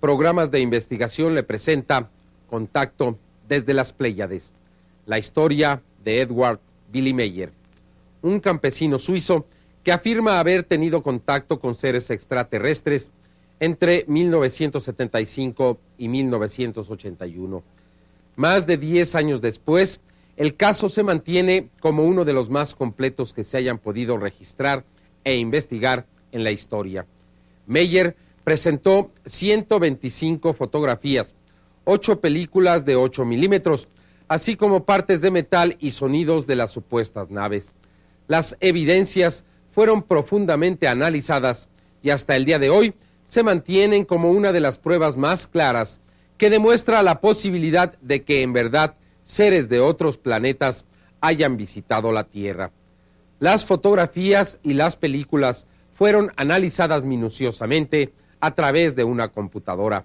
Programas de Investigación le presenta Contacto desde las Pléyades, la historia de Edward Billy MEIER, un campesino suizo que afirma haber tenido contacto con seres extraterrestres entre 1975 y 1981. Más de 10 años después, el caso se mantiene como uno de los más completos que se hayan podido registrar e investigar en la historia. MEIER presentó 125 fotografías, 8 películas de 8 milímetros, así como partes de metal y sonidos de las supuestas naves. Las evidencias fueron profundamente analizadas y hasta el día de hoy se mantienen como una de las pruebas más claras que demuestra la posibilidad de que en verdad seres de otros planetas hayan visitado la Tierra. Las fotografías y las películas fueron analizadas minuciosamente a través de una computadora.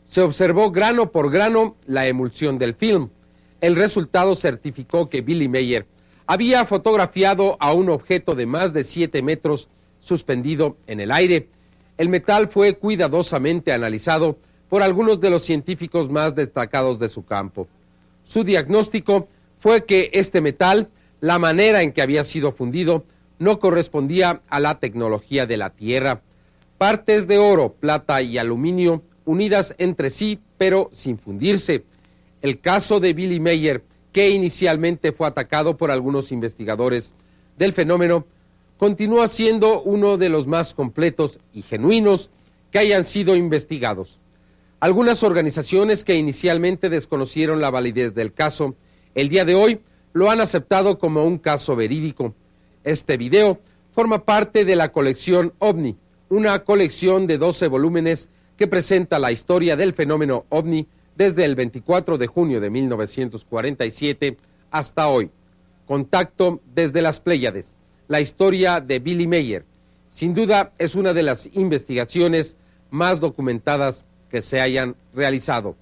Se observó grano por grano la emulsión del film. El resultado certificó que Billy MEIER había fotografiado a un objeto de más de 7 metros suspendido en el aire. El metal fue cuidadosamente analizado por algunos de los científicos más destacados de su campo. Su diagnóstico fue que este metal, la manera en que había sido fundido, no correspondía a la tecnología de la Tierra. Partes de oro, plata y aluminio unidas entre sí, pero sin fundirse. El caso de Billy MEIER, que inicialmente fue atacado por algunos investigadores del fenómeno, continúa siendo uno de los más completos y genuinos que hayan sido investigados. Algunas organizaciones que inicialmente desconocieron la validez del caso, el día de hoy lo han aceptado como un caso verídico. Este video forma parte de la colección OVNI, una colección de 12 volúmenes que presenta la historia del fenómeno OVNI desde el 24 de junio de 1947 hasta hoy. Contacto desde las Pléyades, la historia de Billy MEIER. Sin duda es una de las investigaciones más documentadas que se hayan realizado.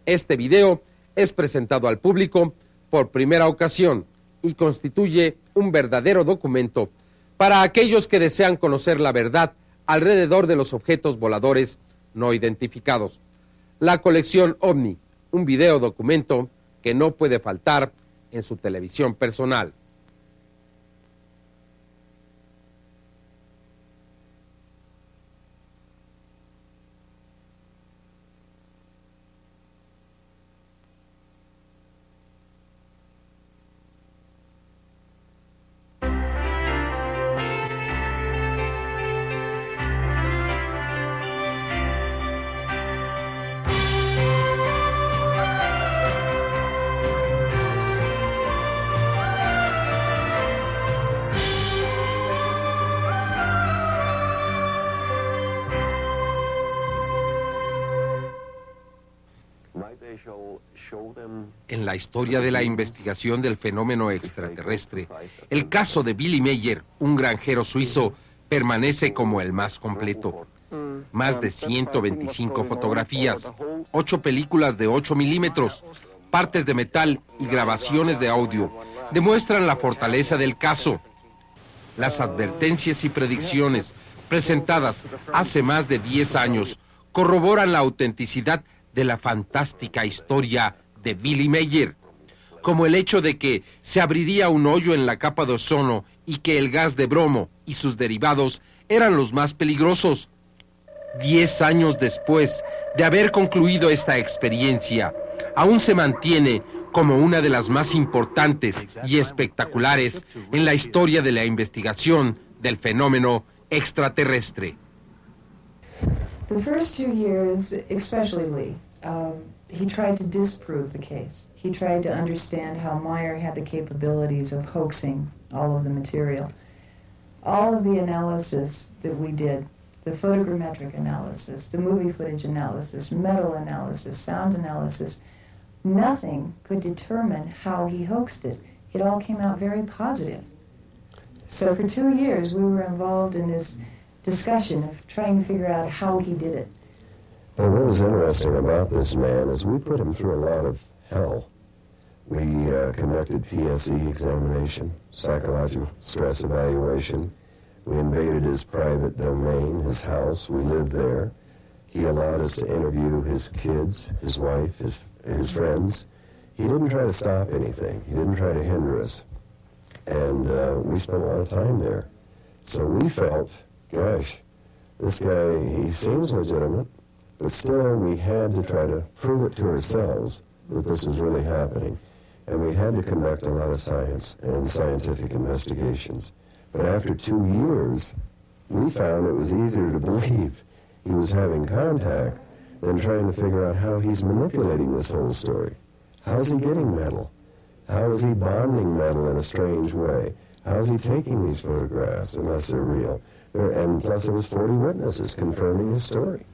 Este video es presentado al público por primera ocasión y constituye un verdadero documento para aquellos que desean conocer la verdad alrededor de los objetos voladores no identificados. La colección OVNI, un video documento que no puede faltar en su televisión personal. En la historia de la investigación del fenómeno extraterrestre, el caso de Billy MEIER, un granjero suizo, permanece como el más completo. Más de 125 fotografías, 8 películas de 8 milímetros, partes de metal y grabaciones de audio demuestran la fortaleza del caso. Las advertencias y predicciones presentadas hace más de 10 años corroboran la autenticidad de la fantástica historia de Billy MEIER, como el hecho de que se abriría un hoyo en la capa de ozono y que el gas de bromo y sus derivados eran los más peligrosos. 10 años después de haber concluido esta experiencia, aún se mantiene como una de las más importantes y espectaculares en la historia de la investigación del fenómeno extraterrestre. The first 2 years, especially, he tried to disprove the case. He tried to understand how MEIER had the capabilities of hoaxing all of the material. All of the analysis that we did, the photogrammetric analysis, the movie footage analysis, metal analysis, sound analysis, nothing could determine how he hoaxed it. It all came out very positive. So for 2 years, we were involved in this discussion of trying to figure out how he did it. And what was interesting about this man is we put him through a lot of hell. We conducted PSE examination, psychological stress evaluation. We invaded his private domain, his house. We lived there. He allowed us to interview his kids, his wife, his friends. He didn't try to stop anything. He didn't try to hinder us. And we spent a lot of time there. So we felt, gosh, this guy, he seems legitimate, but still we had to try to prove it to ourselves that this was really happening. And we had to conduct a lot of science and scientific investigations. But after 2 years, we found it was easier to believe he was having contact than trying to figure out how he's manipulating this whole story. How's he getting metal? How is he bonding metal in a strange way? How is he taking these photographs unless they're real? And plus there was 40 witnesses confirming his story.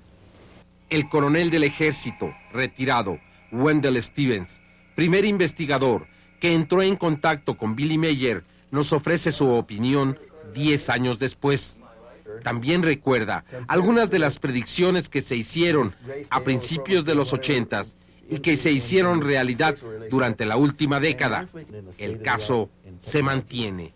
El coronel del ejército, retirado, Wendell Stevens, primer investigador que entró en contacto con Billie Meyer, nos ofrece su opinión 10 años después. También recuerda algunas de las predicciones que se hicieron a principios de los 80s y que se hicieron realidad durante la última década. El caso se mantiene.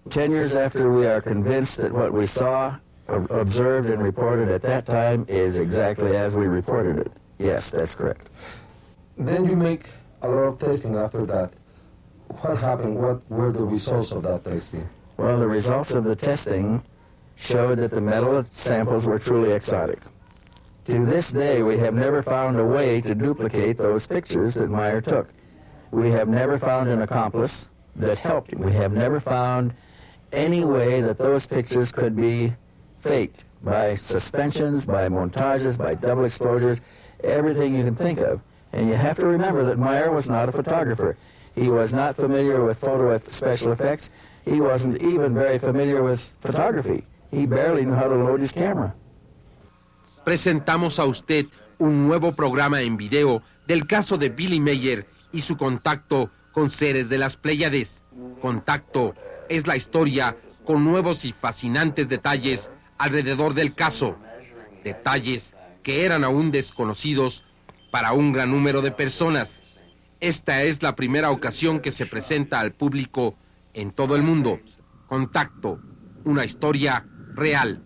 10 years after, we are convinced that what we saw, observed, and reported at that time is exactly as we reported it. Yes, that's correct. Then you make a lot of testing after that. What happened? What were the results of that testing? Well, the results of the testing showed that the metal samples were truly exotic. To this day, we have never found a way to duplicate those pictures that Meyer took. We have never found an accomplice that helped him. We have never found any way that those pictures could be faked by suspensions, by montages, by double exposures, everything you can think of. And you have to remember that Meyer was not a photographer. He was not familiar with special effects. He wasn't even very familiar with photography. He barely knew how to load his camera. Presentamos a usted un nuevo programa en video del caso de Billie Meyer y su contacto con seres de las Pléyades. Contacto es la historia con nuevos y fascinantes detalles alrededor del caso. Detalles que eran aún desconocidos para un gran número de personas. Esta es la primera ocasión que se presenta al público en todo el mundo. Contacto, una historia real.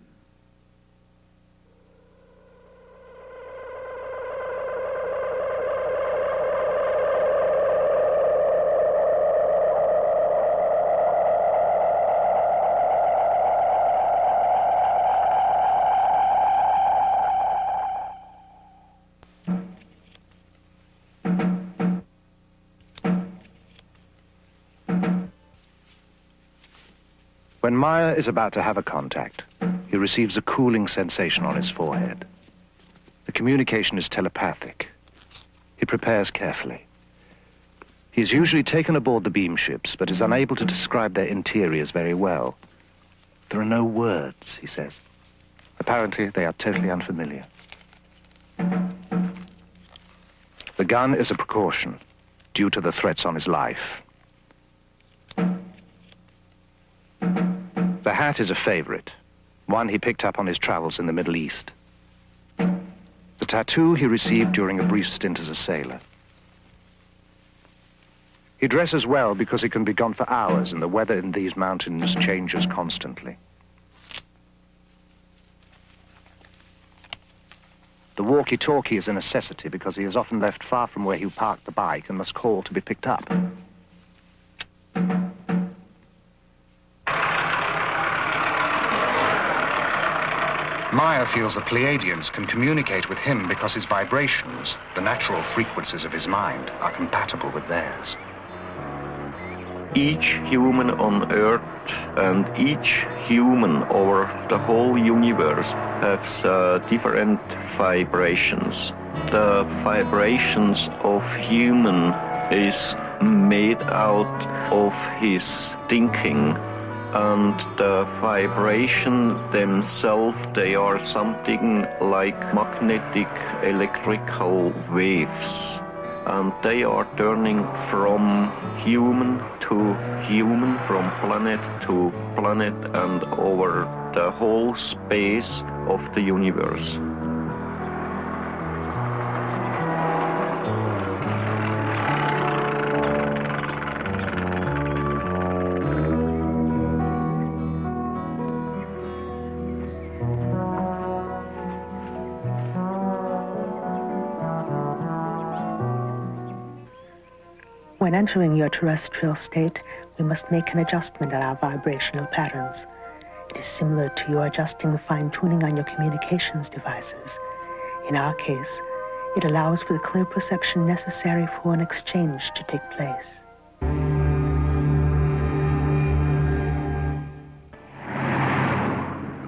When Meyer is about to have a contact, he receives a cooling sensation on his forehead. The communication is telepathic. He prepares carefully. He is usually taken aboard the beam ships, but is unable to describe their interiors very well. There are no words, he says. Apparently, they are totally unfamiliar. The gun is a precaution, due to the threats on his life. The hat is a favorite, one he picked up on his travels in the Middle East. The tattoo he received during a brief stint as a sailor. He dresses well because he can be gone for hours and the weather in these mountains changes constantly. The walkie-talkie is a necessity because he is often left far from where he parked the bike and must call to be picked up. Meyer feels the Pleiadians can communicate with him because his vibrations, the natural frequencies of his mind, are compatible with theirs. Each human on Earth and each human over the whole universe has different vibrations. The vibrations of human is made out of his thinking, and the vibration themselves, they are something like magnetic electrical waves. And they are turning from human to human, from planet to planet, and over the whole space of the universe. When entering your terrestrial state, we must make an adjustment in our vibrational patterns. It is similar to your adjusting the fine-tuning on your communications devices. In our case, it allows for the clear perception necessary for an exchange to take place.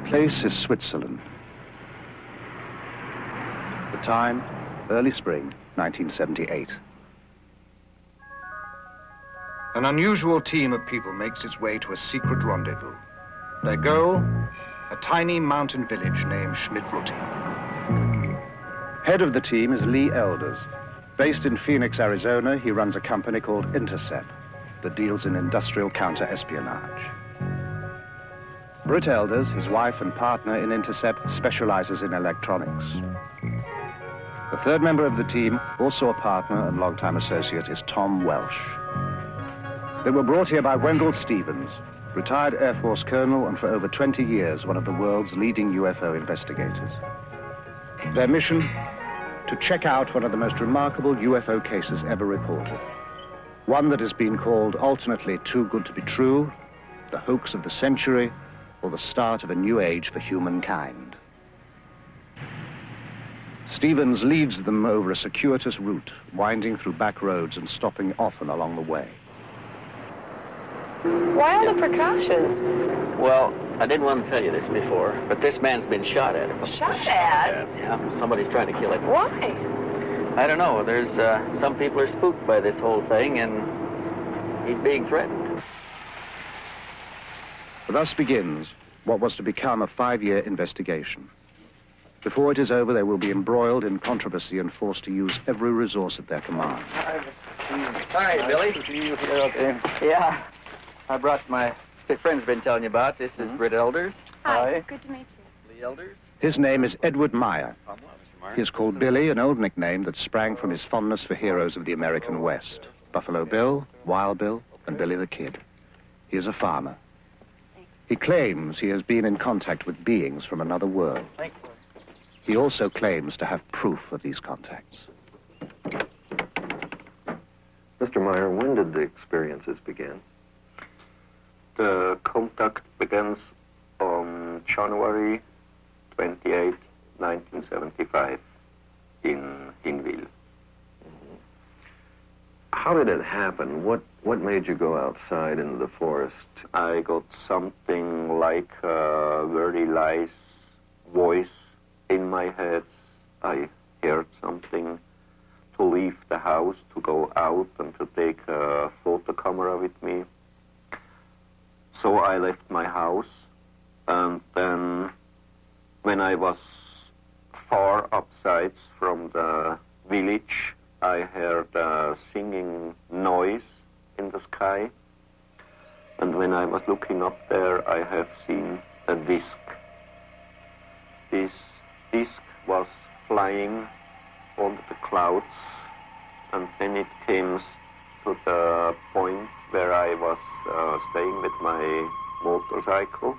The place is Switzerland. The time, early spring, 1978. An unusual team of people makes its way to a secret rendezvous. Their goal, a tiny mountain village named Schmidrutti. Head of the team is Lee Elders. Based in Phoenix, Arizona, he runs a company called Intercept that deals in industrial counter-espionage. Britt Elders, his wife and partner in Intercept, specializes in electronics. The third member of the team, also a partner and longtime associate, is Tom Welsh. They were brought here by Wendell Stevens, retired Air Force colonel and for over 20 years one of the world's leading UFO investigators. Their mission? To check out one of the most remarkable UFO cases ever reported. One that has been called alternately too good to be true, the hoax of the century, or the start of a new age for humankind. Stevens leads them over a circuitous route, winding through back roads and stopping often along the way. Why all the precautions? Well, I didn't want to tell you this before, but this man's been shot at. Shot at? Yeah, somebody's trying to kill him. Why? I don't know. There's some people are spooked by this whole thing, and he's being threatened. Thus begins what was to become a 5-year investigation. Before it is over, they will be embroiled in controversy and forced to use every resource at their command. Hi, Billy. Nice to see you here again. Yeah. I brought my friend's been telling you about. This is Britt Elders. Hi. Good to meet you. Lee Elders. His name is Edward Meyer. He is called Billy, an old nickname that sprang from his fondness for heroes of the American West. Buffalo Bill, Wild Bill, and Billy the Kid. He is a farmer. He claims he has been in contact with beings from another world. He also claims to have proof of these contacts. Mr. Meyer, when did the experiences begin? The contact begins on January 28, 1975 in Hinwil. How did it happen? What made you go outside into the forest? I got something like a very nice voice in my head. I heard something to leave the house, to go out and to take a photo camera with me. So I left my house, and then when I was far upside from the village, I heard a singing noise in the sky. And when I was looking up there, I have seen a disc. This disc was flying over the clouds, and then it came to the point where I was staying with my motorcycle.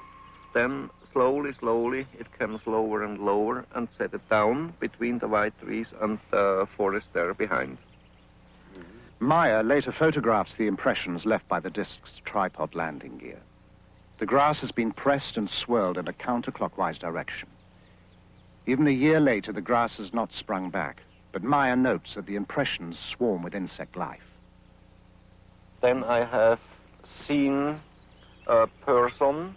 Then slowly it comes lower and lower and set it down between the white trees and the forest there behind. Meyer later photographs the impressions left by the disc's tripod landing gear. The grass has been pressed and swirled in a counterclockwise direction. Even a year later, the grass has not sprung back, but Meyer notes that the impressions swarm with insect life. Then I have seen a person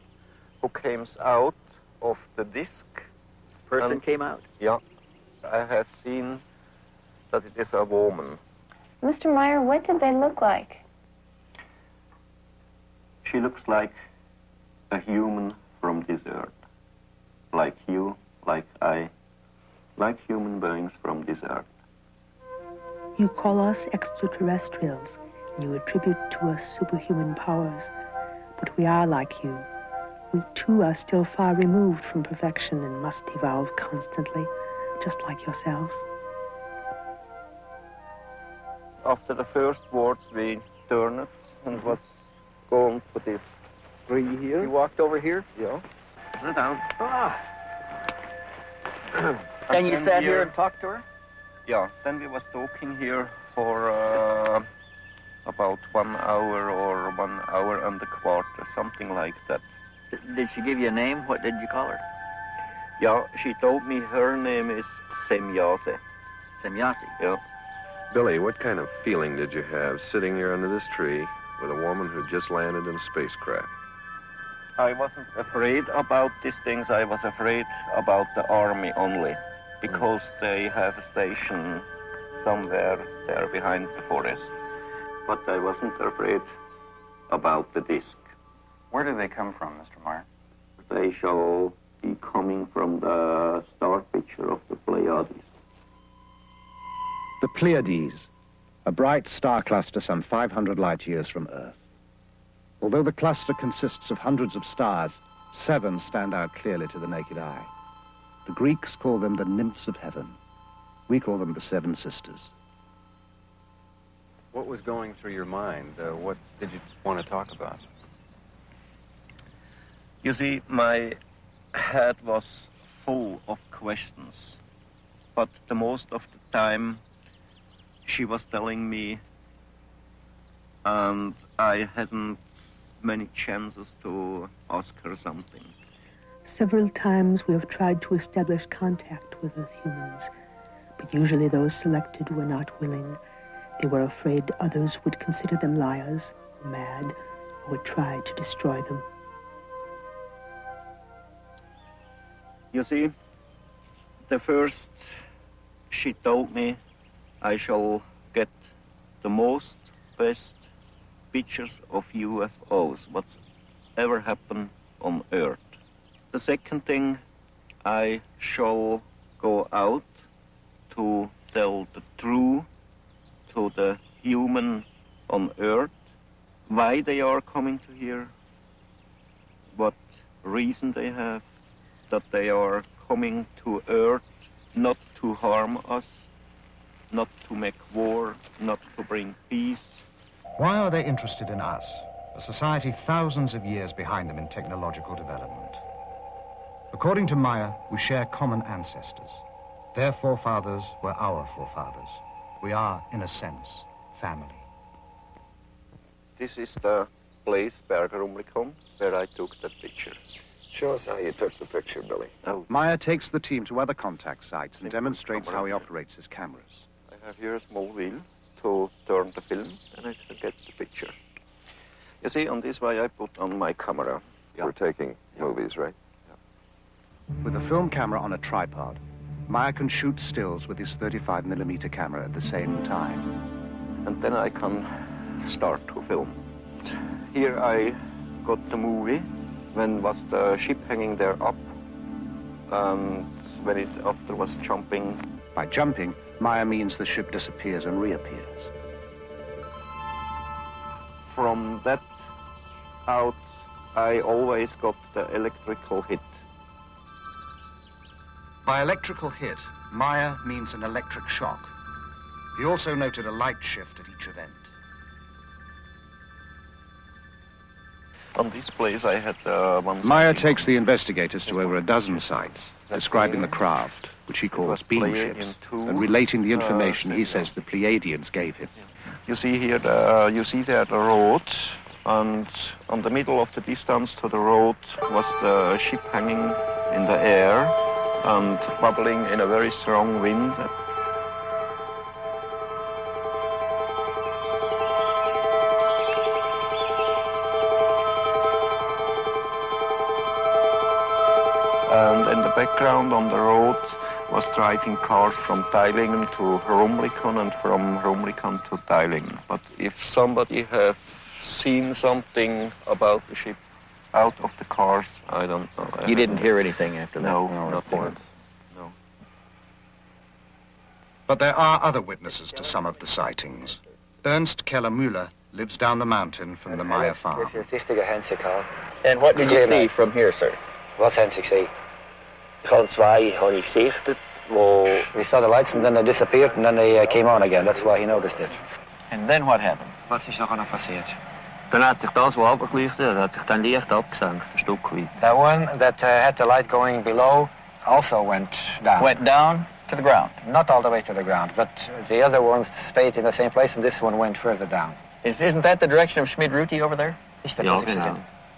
who came out of the disc. Person came out? Yeah. I have seen that it is a woman. Mr. Meyer, what did they look like? She looks like a human from this earth. Like you, like I, like human beings from this earth. You call us extraterrestrials, and you attribute to us superhuman powers. But we are like you. We too are still far removed from perfection and must evolve constantly, just like yourselves. After the first words, we turned and was going to this tree here. You walked over here? Yeah. Sit down. And you sat here and talked to her? Yeah. Then we was talking here for about 1 hour or 1 hour and a quarter, something like that. Did she give you a name? What did you call her? Yeah, she told me her name is Semyase. Semyase. Yeah. Billy, what kind of feeling did you have sitting here under this tree with a woman who just landed in a spacecraft? I wasn't afraid about these things. I was afraid about the army only, because they have a station somewhere there behind the forest. But I wasn't afraid about the disc. Where do they come from, Mr. Meyer? They shall be coming from the star picture of the Pleiades. The Pleiades, a bright star cluster some 500 light years from Earth. Although the cluster consists of hundreds of stars, 7 stand out clearly to the naked eye. The Greeks call them the nymphs of heaven. We call them the 7 sisters. What was going through your mind? What did you want to talk about? You see, my head was full of questions, but the most of the time she was telling me, and I hadn't many chances to ask her something. Several times we have tried to establish contact with Earth humans, but usually those selected were not willing. They were afraid others would consider them liars, mad, or would try to destroy them. You see, the first she told me I shall get the most best pictures of UFOs, what's ever happened on Earth. The second thing, I shall go out to tell the truth to the human on Earth, why they are coming to here, what reason they have, that they are coming to Earth not to harm us, not to make war, not to bring peace. Why are they interested in us, a society thousands of years behind them in technological development? According to Meyer, we share common ancestors. Their forefathers were our forefathers. We are, in a sense, family. This is the place, Bergerumlikon, where I took that picture. Show us how you took the picture, Billy. Oh. Meyer takes the team to other contact sites and demonstrates how he operates his cameras. I have here a small wheel to turn the film, and I can get the picture. You see, on this way I put on my camera. Yeah. We're taking movies, right? Yeah. With a film camera on a tripod, Meyer can shoot stills with his 35mm camera at the same time. And then I can start to film. Here I got the movie when was the ship hanging there up, and when it after was jumping. By jumping, Meyer means the ship disappears and reappears. From that out, I always got the electrical hit. By electrical hit, Meyer means an electric shock. He also noted a light shift at each event. On this place I had one... Meyer takes the investigators to over a dozen sites, describing the craft, which he calls beam ships, and relating the information he says the Pleiadians gave him. You see here, you see there the road, and on the middle of the distance to the road was the ship hanging in the air and bubbling in a very strong wind. And in the background on the road was driving cars from Teilingen to Rumlikon and from Rumlikon to Teilingen. But if somebody have seen something about the ship out of the cars, I don't know. You didn't hear anything after that? No, nothing. No. But there are other witnesses to some of the sightings. Ernst Keller-Müller lives down the mountain from the Meyer farm. And what did you see from here, sir? Wat zijn ze gezien? Ik had twee had ik gesichtet. We saw the lights and then they disappeared and then they came on again. That's why he noticed it. And then what happened? Wat is nog gepasseerd? Dann hat sich das, was abgeleuchtet hat, sich dann leicht abgesenkt, ein Stück weit. That one that had the light going below also went down. Went down to the ground? Not all the way to the ground, but the other ones stayed in the same place and this one went further down. Isn't that the direction of Schmid-Ruti over there?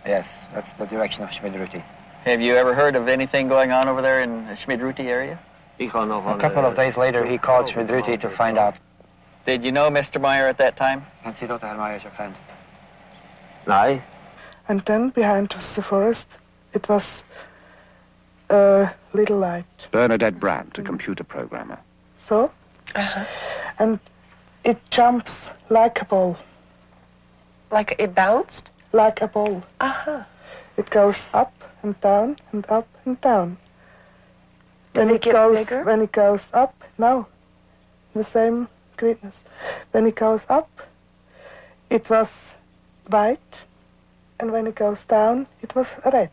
Yes, that's the direction of Schmid-Ruti. Have you ever heard of anything going on over there in the Schmid-Ruti area? A couple of days later, he called Schmid-Ruti to find out. Did you know Mr. Meyer at that time? Had Sie dort Herr Meyer gekend? No. And then behind the forest, it was a little light. Bernadette Brandt, a computer programmer. So? And it jumps like a ball. Like it bounced? Like a ball. It goes up and down and up and down. Did it get bigger? When it goes up, no, the same greenness. When it goes up, it was white, and when it goes down, it was red.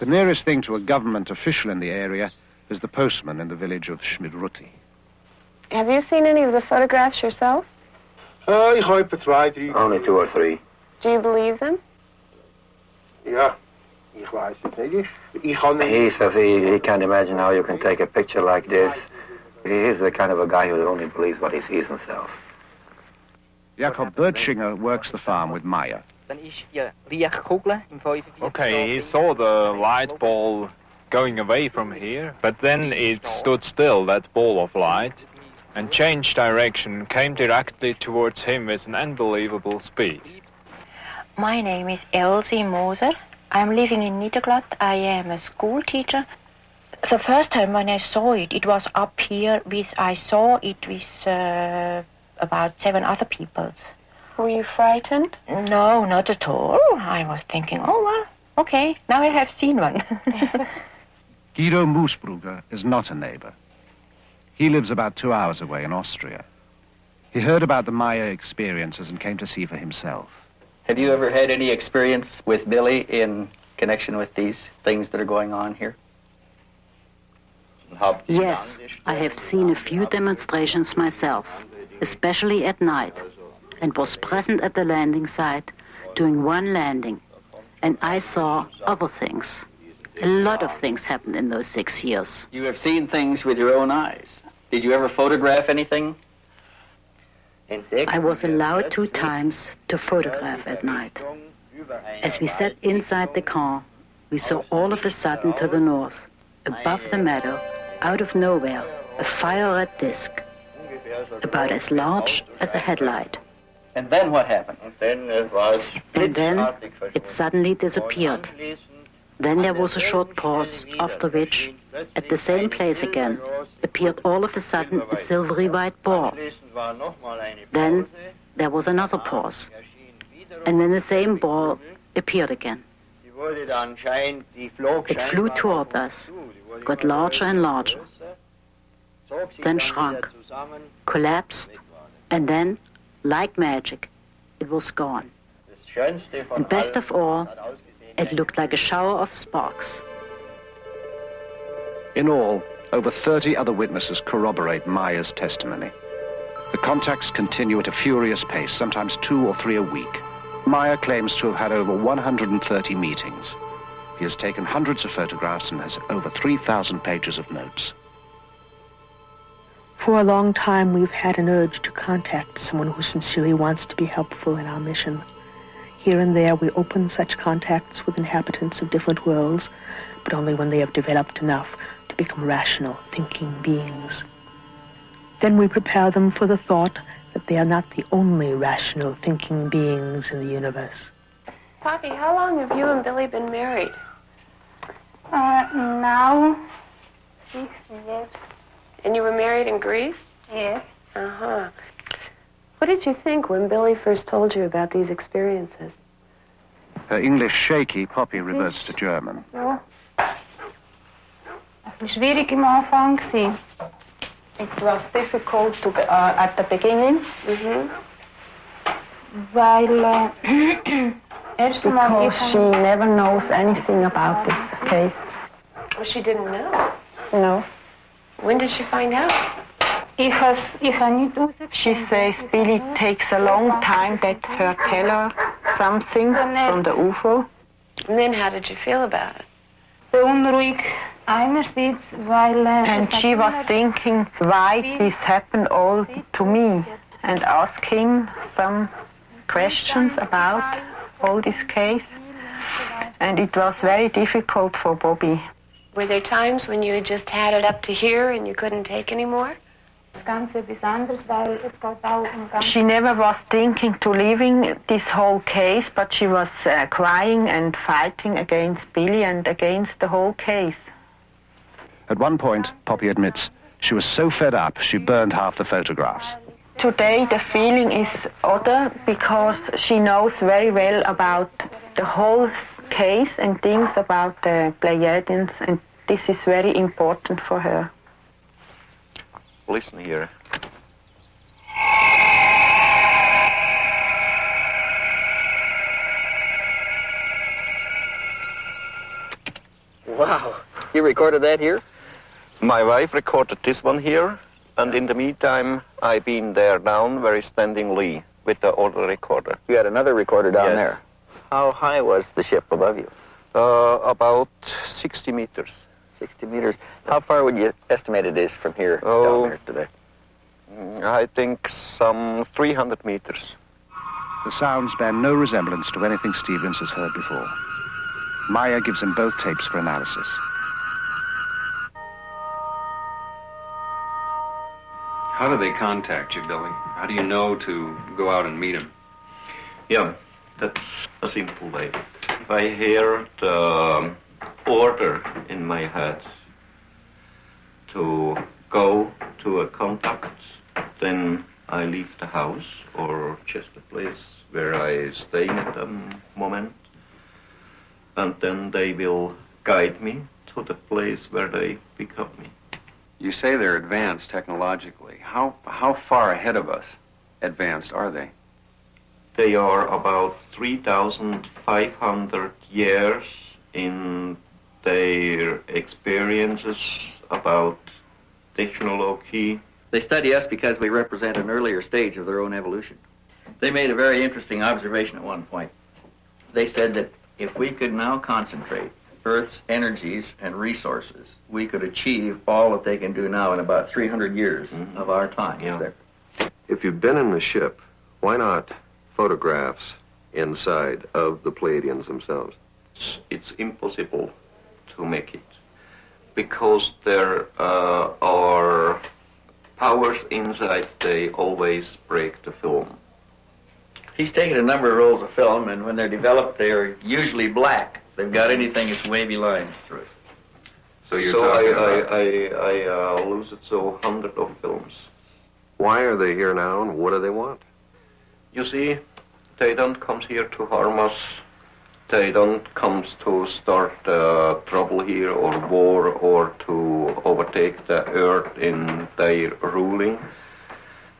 The nearest thing to a government official in the area is the postman in the village of Schmid-Ruti. Have you seen any of the photographs yourself? Only 2 or 3. Do you believe them? He says he can't imagine how you can take a picture like this. He's the kind of a guy who only believes what he sees himself. Jakob Bertschinger works the farm with Meyer. Okay, he saw the light ball going away from here, but then it stood still, that ball of light, and changed direction, came directly towards him with an unbelievable speed. My name is Elsie Moser. I'm living in Niederglatt. I am a school teacher. The first time when I saw it, it was up here. I saw it with about 7 other people. Were you frightened? No, not at all. I was thinking, oh, well, okay, now I have seen one. Guido Moosbrugger is not a neighbor. He lives about 2 hours away in Austria. He heard about the Meyer experiences and came to see for himself. Have you ever had any experience with Billy in connection with these things that are going on here? Yes, I have seen a few demonstrations myself, especially at night, and was present at the landing site during one landing, and I saw other things. A lot of things happened in those 6 years. You have seen things with your own eyes. Did you ever photograph anything? I was allowed 2 times to photograph at night. As we sat inside the car, we saw all of a sudden to the north, above the meadow, out of nowhere, a fire-red disc, about as large as a headlight. And then what happened? And then it suddenly disappeared. Then there was a short pause, after which, at the same place again, appeared all of a sudden a silvery white ball. Then there was another pause, and then the same ball appeared again. It flew toward us, got larger and larger, then shrunk, collapsed, and then, like magic, it was gone. And best of all, it looked like a shower of sparks. In all, over 30 other witnesses corroborate Meyer's testimony. The contacts continue at a furious pace, sometimes 2 or 3 a week. Meyer claims to have had over 130 meetings. He has taken hundreds of photographs and has over 3,000 pages of notes. For a long time, we've had an urge to contact someone who sincerely wants to be helpful in our mission. Here and there, we open such contacts with inhabitants of different worlds, but only when they have developed enough to become rational, thinking beings. Then we prepare them for the thought that they are not the only rational, thinking beings in the universe. Poppy, how long have you and Billy been married? Now, 60 years. And you were married in Greece? Yes. Uh-huh. What did you think when Billy first told you about these experiences? Her English shaky, Poppy reverts to German. Ja. Ein bisschen schwierig am Anfang gewesen. It was difficult at the beginning. Weil Because she never knows anything about this case. Oh, she didn't know? No. When did she find out? She says Billy takes a long time that her tell her something from the UFO. And then how did you feel about it? Beunruhigt einerseits, weil And she was thinking, why this happened all to me? and ask him some questions about all this case. And it was very difficult for Bobby. Were there times when you had just had it up to here and you couldn't take any more? She never was thinking to leaving this whole case, but she was crying and fighting against Billie and against the whole case. At one point, Poppy admits, she was so fed up she burned half the photographs. Today the feeling is other because she knows very well about the whole case and things about the Pleiadians, and this is very important for her. Listen here. Wow, you recorded that here? My wife recorded this one here, and in the meantime, I've been there down very standingly with the other recorder. You had another recorder down Yes. there. How high was the ship above you? About 60 meters. 60 meters. How far would you estimate it is from here down there today? I think some 300 meters. The sounds bear no resemblance to anything Stevens has heard before. Meyer gives him both tapes for analysis. How do they contact you, Billie? How do you know to go out and meet them? Yeah, that's a simple way. If I hear the order in my head to go to a contact, then I leave the house or just the place where I stay at the moment, and then they will guide me to the place where they pick up me. You say they're advanced technologically. How far ahead of us advanced are they? They are about 3,500 years in their experiences about technology. They study us because we represent an earlier stage of their own evolution. They made a very interesting observation at one point. They said that if we could now concentrate Earth's energies and resources, we could achieve all that they can do now in about 300 years of our time. Yeah. If you've been in the ship, why not photographs inside of the Pleiadians themselves? It's impossible to make it because there are powers inside, they always break the film. He's taken a number of rolls of film, and when they're developed, they're usually black. If they've got anything, it's wavy lines through it. So you're So talking about... I lose it so hundred of films. Why are they here now, and what do they want? You see, they don't come here to harm us. They don't come to start trouble here or war or to overtake the earth in their ruling.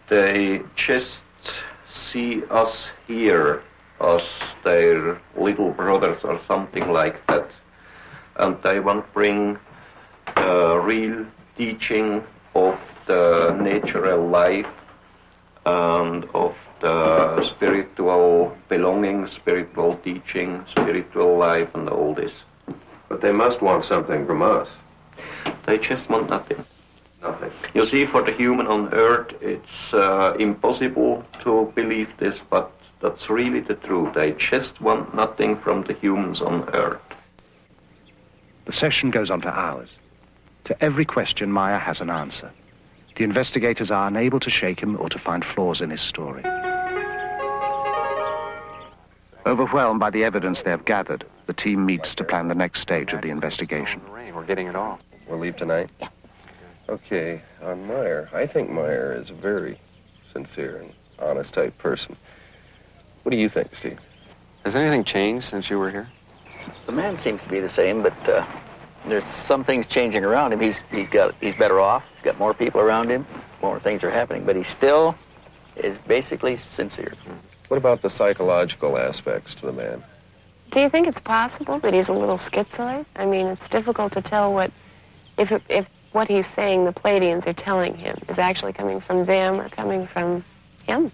They just see us here as their little brothers or something like that. And they want to bring the real teaching of the natural life and of the spiritual belonging, spiritual teaching, spiritual life, and all this. But they must want something from us. They just want nothing. Nothing. You see, for the human on Earth, it's impossible to believe this, but that's really the truth. They just want nothing from the humans on Earth. The session goes on for hours. To every question, Meyer has an answer. The investigators are unable to shake him or to find flaws in his story. Overwhelmed by the evidence they have gathered, the team meets to plan the next stage of the investigation. We're getting it all. We'll leave tonight? Yeah. Okay, on Meyer. I think Meyer is a very sincere and honest type person. What do you think, Steve? Has anything changed since you were here? The man seems to be the same, but there's some things changing around him. He's better off. He's got more people around him. More things are happening, but he still is basically sincere. What about the psychological aspects to the man? Do you think it's possible that he's a little schizoid? I mean, it's difficult to tell if what he's saying the Pleiadians are telling him is actually coming from them or coming from him.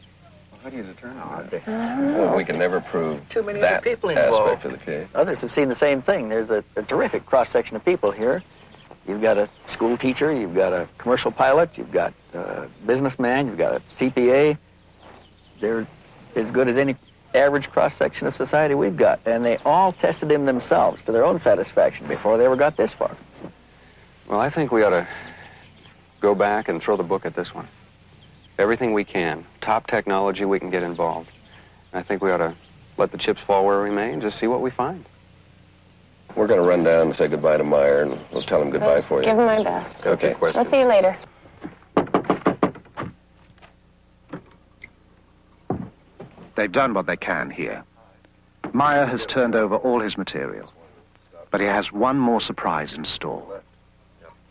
How do you determine that? Well, we can never prove Too many that other people involved. aspect of the case. Others have seen the same thing. There's a terrific cross-section of people here. You've got a school teacher, you've got a commercial pilot, you've got a businessman, you've got a CPA, They're as good as any average cross-section of society we've got. And they all tested him themselves to their own satisfaction before they ever got this far. Well, I think we ought to go back and throw the book at this one. Everything we can, top technology we can get involved. And I think we ought to let the chips fall where we may and just see what we find. We're going to run down and say goodbye to Meyer, and we'll tell him goodbye for you. Give him my best. Okay. I'll see you later. They've done what they can here. Meyer has turned over all his material, but he has one more surprise in store.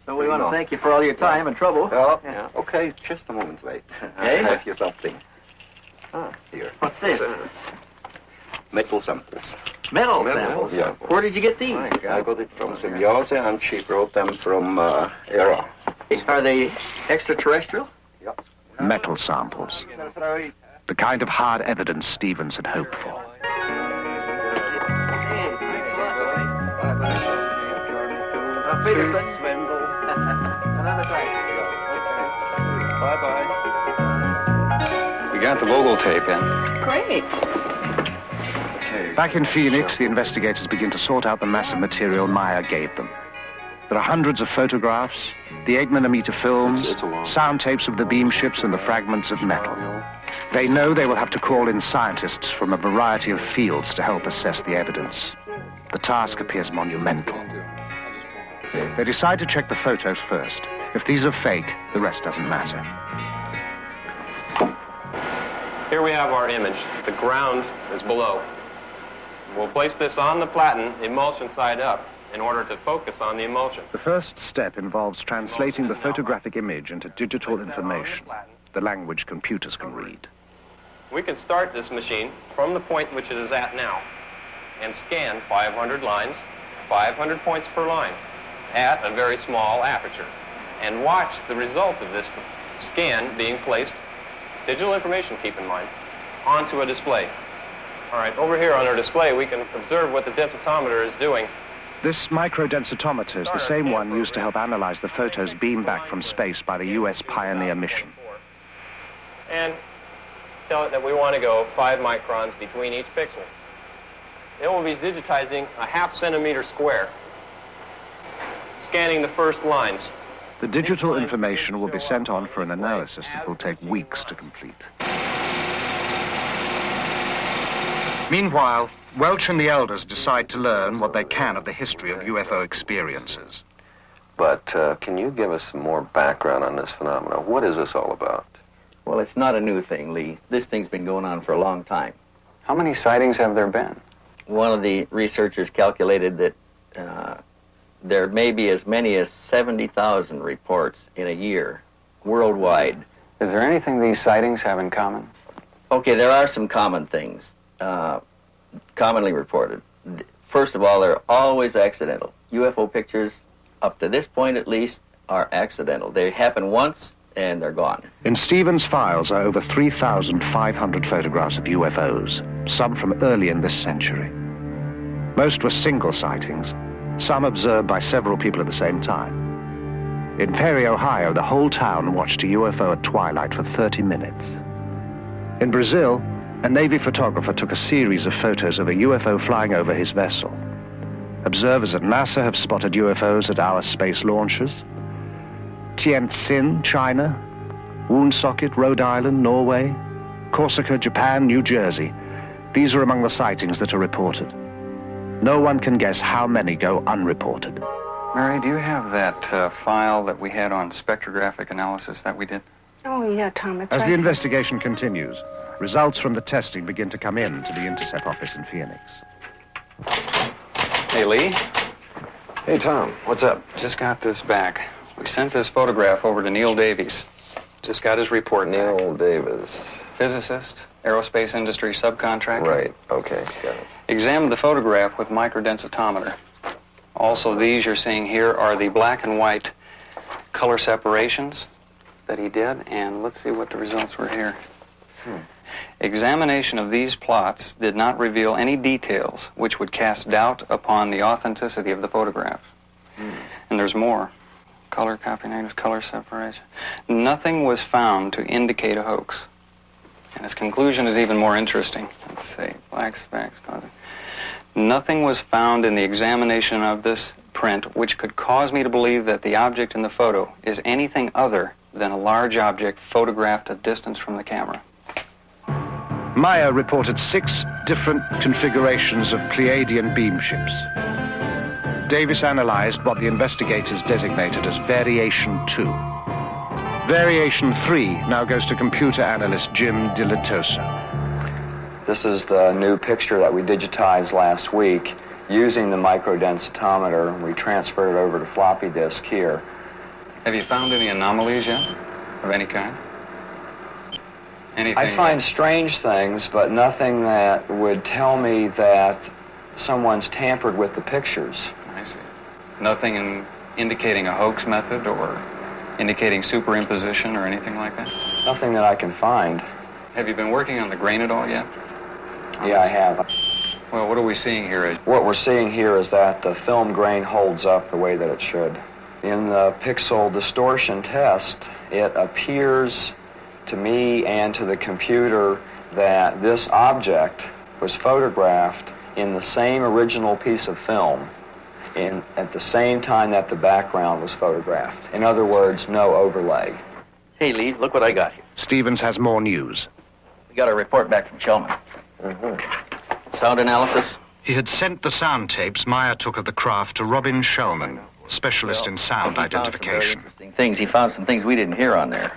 So we want to thank you for all your time and trouble. Oh, yeah. Okay, just a moment, wait. Hey? I have you something. Here. What's this? Metal samples. Metal samples? Yeah. Where did you get these? I got it from Symbiose, and she brought them from Era. Are they extraterrestrial? Yeah. Metal samples. The kind of hard evidence Stevens had hoped for. We got the Vogel tape in. Great. Back in Phoenix, the investigators begin to sort out the massive material Meyer gave them. There are hundreds of photographs, the 8mm films, sound tapes of the beam ships and the fragments of metal. They know they will have to call in scientists from a variety of fields to help assess the evidence. The task appears monumental. They decide to check the photos first. If these are fake, the rest doesn't matter. Here we have our image. The ground is below. We'll place this on the platen, emulsion side up, in order to focus on the emulsion. The first step involves translating the photographic image into digital information, the language computers can read. We can start this machine from the point which it is at now and scan 500 lines, 500 points per line, at a very small aperture, and watch the result of this scan being placed, digital information, keep in mind, onto a display. All right, over here on our display, we can observe what the densitometer is doing. This microdensitometer is the same one used to help analyze the photos beamed back from space by the U.S. Pioneer mission. And tell it that we want to go 5 microns between each pixel. It will be digitizing a ½ centimeter square, scanning the first lines. The digital information will be sent on for an analysis that will take weeks to complete. Meanwhile, Welch and the elders decide to learn what they can of the history of UFO experiences. But can you give us some more background on this phenomenon? What is this all about? Well, it's not a new thing, Lee. This thing's been going on for a long time. How many sightings have there been? One of the researchers calculated that there may be as many as 70,000 reports in a year, worldwide. Is there anything these sightings have in common? Okay, there are some common things, commonly reported. First of all, they're always accidental. UFO pictures, up to this point at least, are accidental. They happen once, and they're gone. In Stevens' files are over 3,500 photographs of UFOs, some from early in this century. Most were single sightings, some observed by several people at the same time. In Perry, Ohio, the whole town watched a UFO at twilight for 30 minutes. In Brazil, a Navy photographer took a series of photos of a UFO flying over his vessel. Observers at NASA have spotted UFOs at our space launches. Tientsin, China, Woonsocket, Rhode Island, Norway, Corsica, Japan, New Jersey. These are among the sightings that are reported. No one can guess how many go unreported. Mary, do you have that file that we had on spectrographic analysis that we did? Oh, yeah, Tom, it's As right. the investigation continues, results from the testing begin to come in to the Intercept office in Phoenix. Hey, Lee. Hey, Tom, what's up? Just got this back. We sent this photograph over to Neil Davies. Just got his report back. Neil Davis. Physicist, aerospace industry subcontractor. Right, okay, got it. Examined the photograph with microdensitometer. Also, these you're seeing here are the black and white color separations that he did, and let's see what the results were here. Examination of these plots did not reveal any details which would cast doubt upon the authenticity of the photograph. And there's more. Color copy negatives, color separation. Nothing was found to indicate a hoax. And his conclusion is even more interesting. Let's see, black specks, positive. Nothing was found in the examination of this print which could cause me to believe that the object in the photo is anything other than a large object photographed at distance from the camera. MEIER reported 6 different configurations of Pleiadian beam ships. Davis analyzed what the investigators designated as Variation 2. Variation 3 now goes to computer analyst Jim DiLatosa. This is the new picture that we digitized last week. Using the microdensitometer, we transferred it over to floppy disk here. Have you found any anomalies yet, of any kind? Anything? I find strange things, but nothing that would tell me that someone's tampered with the pictures. I see. Nothing indicating a hoax method or indicating superimposition or anything like that? Nothing that I can find. Have you been working on the grain at all yet? Yeah, I have. Well, what are we seeing here? What we're seeing here is that the film grain holds up the way that it should. In the pixel distortion test, it appears to me and to the computer that this object was photographed in the same original piece of film at the same time that the background was photographed. In other words, no overlay. Hey, Lee, look what I got here. Stevens has more news. We got a report back from Shellman. Sound analysis. He had sent the sound tapes MEIER took of the craft to Robin Shellman, specialist in sound identification. He found some things we didn't hear on there.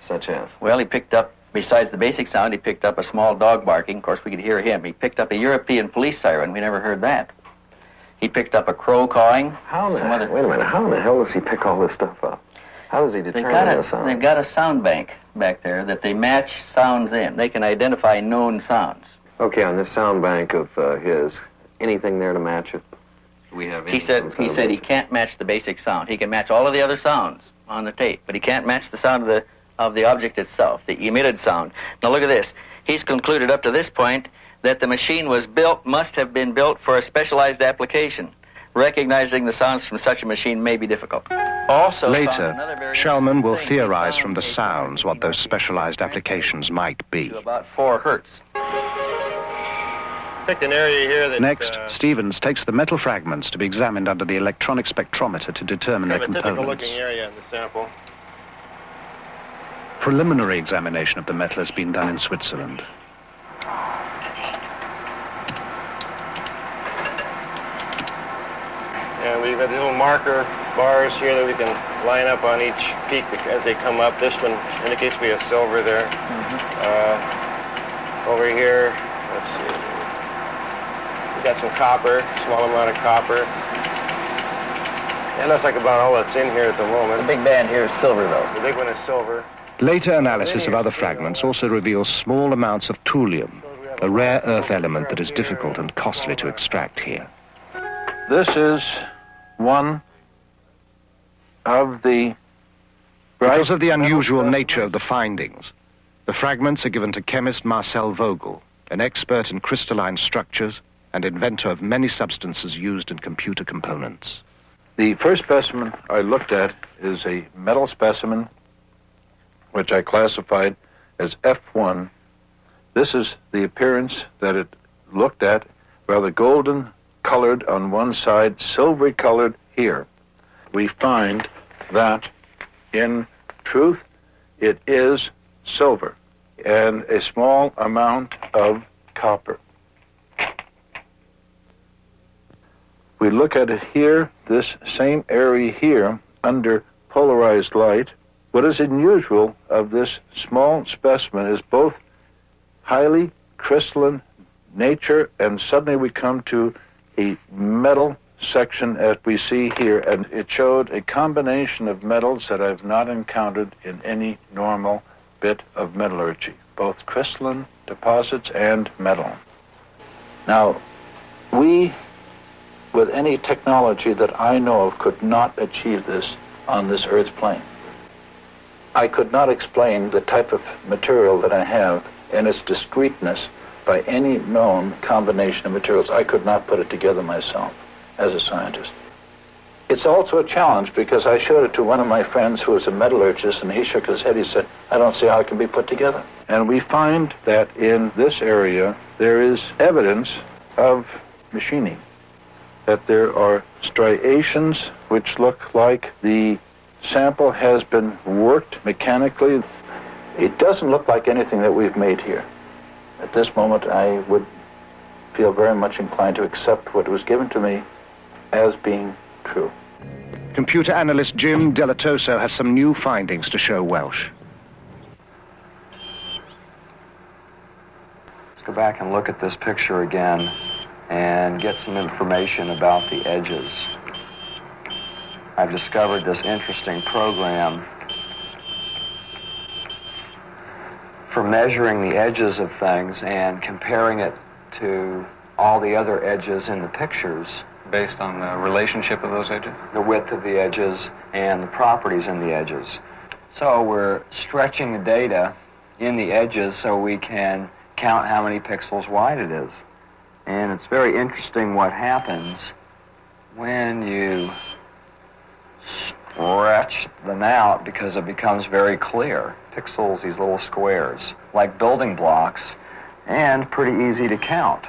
Such as? Well, he picked up, besides the basic sound, he picked up a small dog barking. Of course, we could hear him. He picked up a European police siren. We never heard that. He picked up a crow cawing. Wait a minute, how in the hell does he pick all this stuff up? How does he determine the sound? They've got a sound bank back there that they match sounds in. They can identify known sounds. Okay, on this sound bank of his, anything there to match it? He said he can't match the basic sound. He can match all of the other sounds on the tape, but he can't match the sound of the object itself, the emitted sound. Now look at this. He's concluded up to this point that the machine must have been built for a specialized application. Recognizing the sounds from such a machine may be difficult. Also, later, Shellman will theorize from the sounds what those specialized applications might be. About 4 hertz. Picked an area here that, next, Stevens takes the metal fragments to be examined under the electronic spectrometer to determine their components. Typical-looking area in the sample. Preliminary examination of the metal has been done in Switzerland. And we've got the little marker bars here that we can line up on each peak as they come up. This one indicates we have silver there. Over here, let's see. We got some copper, small amount of copper. It looks like about all that's in here at the moment. The big band here is silver, though. The big one is silver. Later analysis of other fragments also reveals small amounts of thulium, a rare earth element that is difficult and costly to extract here. This is one of the... Because of the unusual nature of the findings, the fragments are given to chemist Marcel Vogel, an expert in crystalline structures and inventor of many substances used in computer components. The first specimen I looked at is a metal specimen, which I classified as F1. This is the appearance that it looked at, rather golden colored on one side, silvery colored here. We find that, in truth, it is silver and a small amount of copper. We look at it here, this same area here, under polarized light. What is unusual of this small specimen is both highly crystalline nature, and suddenly we come to a metal section as we see here, and it showed a combination of metals that I've not encountered in any normal bit of metallurgy, both crystalline deposits and metal. Now, we, with any technology that I know of, could not achieve this on this Earth's plane. I could not explain the type of material that I have and its discreteness by any known combination of materials. I could not put it together myself as a scientist. It's also a challenge because I showed it to one of my friends who was a metallurgist, and he shook his head. He said, I don't see how it can be put together. And we find that in this area, there is evidence of machining, that there are striations which look like the sample has been worked mechanically. It doesn't look like anything that we've made here. At this moment, I would feel very much inclined to accept what was given to me as being true. Computer analyst Jim Delatoso has some new findings to show Welsh. Let's go back and look at this picture again and get some information about the edges. I've discovered this interesting program for measuring the edges of things and comparing it to all the other edges in the pictures. Based on the relationship of those edges? The width of the edges and the properties in the edges. So we're stretching the data in the edges so we can count how many pixels wide it is. And it's very interesting what happens when you stretch them out, because it becomes very clear. Pixels, these little squares, like building blocks, and pretty easy to count.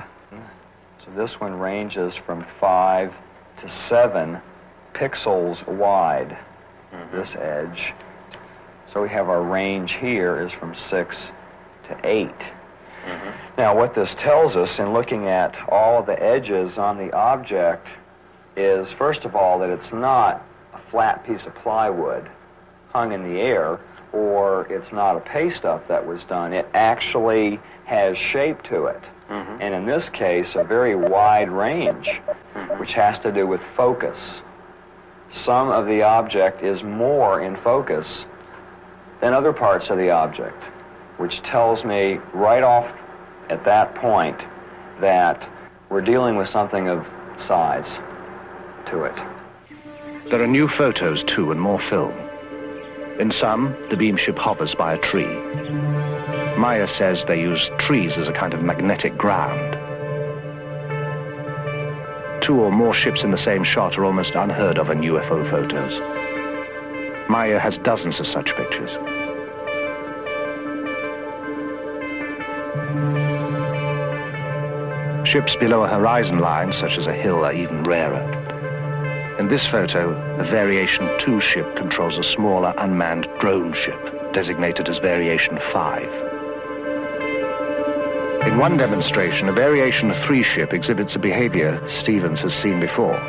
So this one ranges from 5 to 7 pixels wide, this edge. So we have our range here is from 6 to 8. Now what this tells us in looking at all of the edges on the object is, first of all, that it's not a flat piece of plywood hung in the air, or it's not a paste up that was done. It actually has shape to it. And in this case, a very wide range, which has to do with focus. Some of the object is more in focus than other parts of the object, which tells me right off at that point that we're dealing with something of size to it. There are new photos too, and more film. In some, the beam ship hovers by a tree. Meyer says they use trees as a kind of magnetic ground. 2 or more ships in the same shot are almost unheard of in UFO photos. Meyer has dozens of such pictures. Ships below a horizon line, such as a hill, are even rarer. In this photo, a Variation 2 ship controls a smaller unmanned drone ship, designated as Variation 5. In one demonstration, a Variation 3 ship exhibits a behavior Stevens has seen before.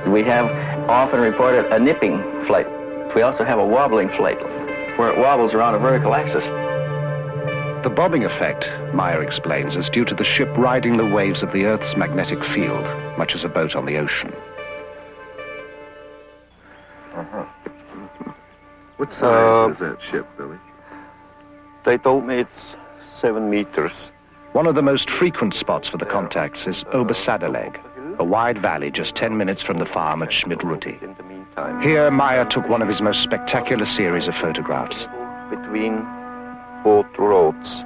We have often reported a nipping flight. We also have a wobbling flight, where it wobbles around a vertical axis. The bobbing effect, Meyer explains, is due to the ship riding the waves of the Earth's magnetic field, much as a boat on the ocean. What size is that ship, Billy? They told me it's 7 meters. One of the most frequent spots for the contacts is Obersadeleg, a wide valley just 10 minutes from the farm at Schmidruti. Here, Meyer took one of his most spectacular series of photographs. Between both roads.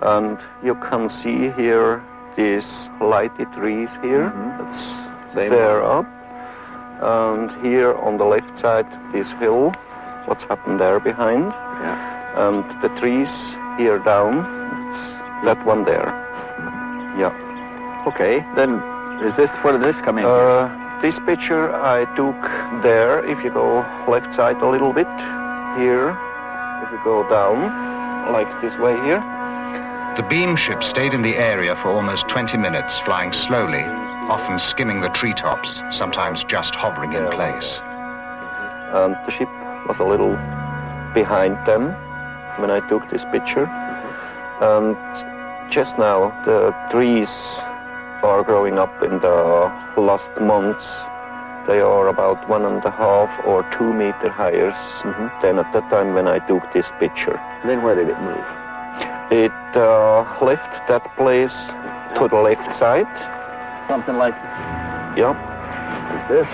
And you can see here these lighted trees here. That's there up. And here on the left side, this hill. What's happened there behind. And the trees here down, it's that one there. Yeah. Okay, then where did this come in here? This picture I took there. If you go left side a little bit, here, if you go down, like this way here. The beam ship stayed in the area for almost 20 minutes, flying slowly, often skimming the treetops, sometimes just hovering in place. And the ship was a little behind them when I took this picture. And just now the trees are growing up in the last months. They are about 1.5 or 2 meters higher than at the time when I took this picture. Then where did it move? It left that place to the left side. Something like this.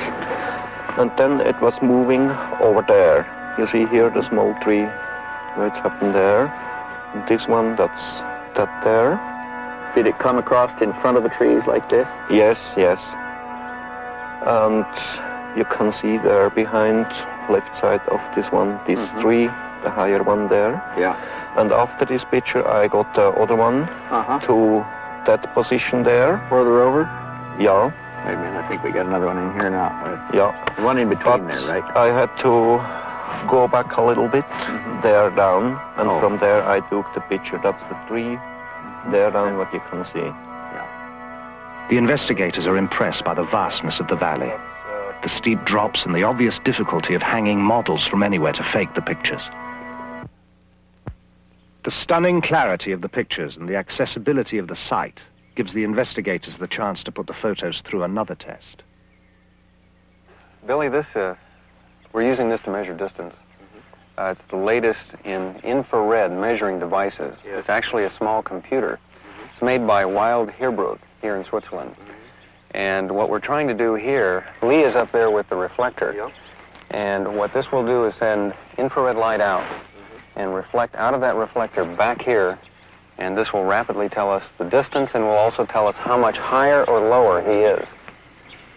And then it was moving over there. You see here the small tree where it's happened there. And this one, that's that there. Did it come across in front of the trees like this? Yes, yes. And you can see there behind, left side of this one, these three, the higher one there. Yeah. And after this picture, I got the other one to that position there. Further over? Yeah. Wait a minute, I think we got another one in here now. Yeah. The one in between there, right? I had to go back a little bit, there down, and from there I took the picture. That's the tree, there down, what you can see. The investigators are impressed by the vastness of the valley, the steep drops and the obvious difficulty of hanging models from anywhere to fake the pictures. The stunning clarity of the pictures and the accessibility of the site gives the investigators the chance to put the photos through another test. Billy, we're using this to measure distance. It's the latest in infrared measuring devices. It's actually a small computer. It's made by Wild Heerbrugg here in Switzerland. And what we're trying to do here, Lee is up there with the reflector. And what this will do is send infrared light out and reflect out of that reflector back here. And this will rapidly tell us the distance and will also tell us how much higher or lower he is.